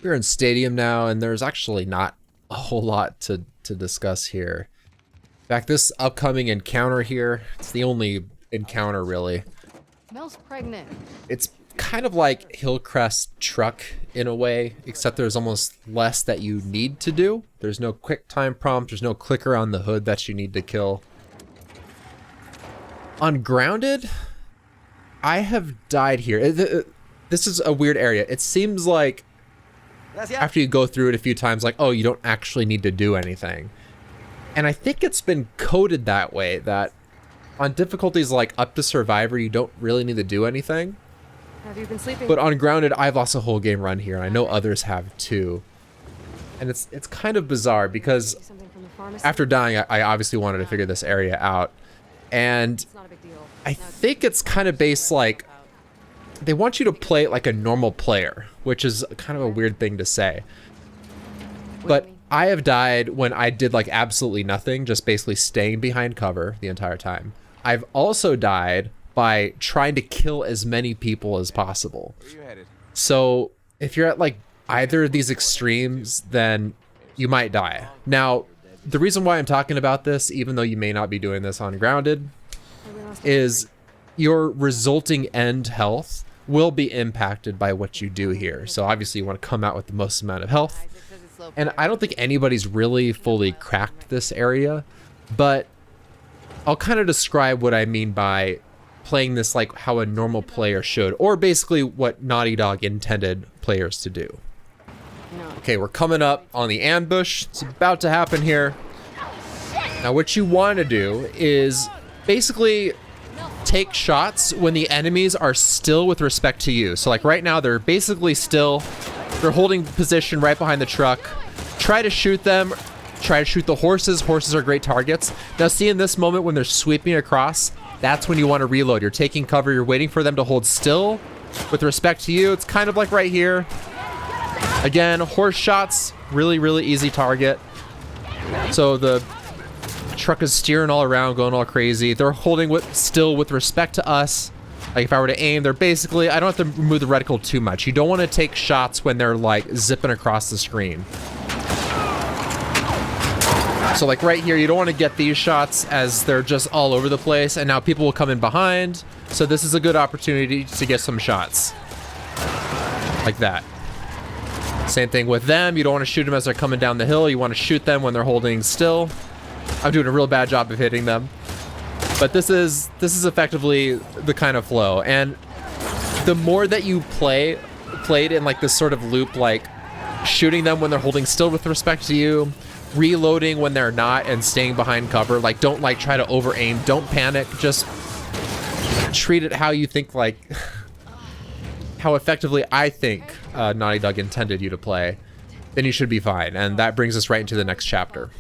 We're in Stadium now, and there's actually not a whole lot to discuss here. In fact, this upcoming encounter here, it's the only encounter really. Mel's pregnant. It's kind of like Hillcrest Truck in a way, except there's almost less that you need to do. There's no quick time prompt, there's no clicker on the hood that you need to kill. On Grounded, I have died here. This is a weird area. It seems like after you go through it a few times, like, oh, you don't actually need to do anything. And I think it's been coded that way, that on difficulties like up to Survivor, you don't really need to do anything. Have you been sleeping? But on Grounded, I've lost a whole game run here, and I know others have too. And it's kind of bizarre because after dying, I obviously wanted to figure this area out. And I think it's kind of based like, they want you to play it like a normal player, which is kind of a weird thing to say. But I have died when I did like absolutely nothing, just basically staying behind cover the entire time. I've also died by trying to kill as many people as possible. So if you're at like either of these extremes, then you might die. Now, the reason why I'm talking about this, even though you may not be doing this on Grounded, is your resulting end health will be impacted by what you do here. So obviously you want to come out with the most amount of health. And I don't think anybody's really fully cracked this area, but I'll kind of describe what I mean by playing this like how a normal player should, or basically what Naughty Dog intended players to do. Okay, we're coming up on the ambush. It's about to happen here. Now what you want to do is basically take shots when the enemies are still with respect to you. So like right now, they're basically still, they're holding position right behind the truck. Try to shoot them, try to shoot the horses. Horses are great targets. Now see, in this moment when they're sweeping across, that's when you want to reload. You're taking cover, you're waiting for them to hold still with respect to you. It's kind of like right here. Again, horse shots, really, really easy target. So the truck is steering all around, going all crazy. They're holding still with respect to us. Like if I were to aim, they're basically, I don't have to remove the reticle too much. You don't want to take shots when they're like zipping across the screen. So like right here, you don't want to get these shots as they're just all over the place, and now people will come in behind. So this is a good opportunity to get some shots. Like that. Same thing with them. You don't want to shoot them as they're coming down the hill. You want to shoot them when they're holding still. I'm doing a real bad job of hitting them. But this is effectively the kind of flow. And the more that you played in like this sort of loop, like shooting them when they're holding still with respect to you, reloading when they're not, and staying behind cover. Like don't like try to over aim, don't panic, just treat it how you think, like how effectively I think Naughty Dog intended you to play, then you should be fine. And that brings us right into the next chapter.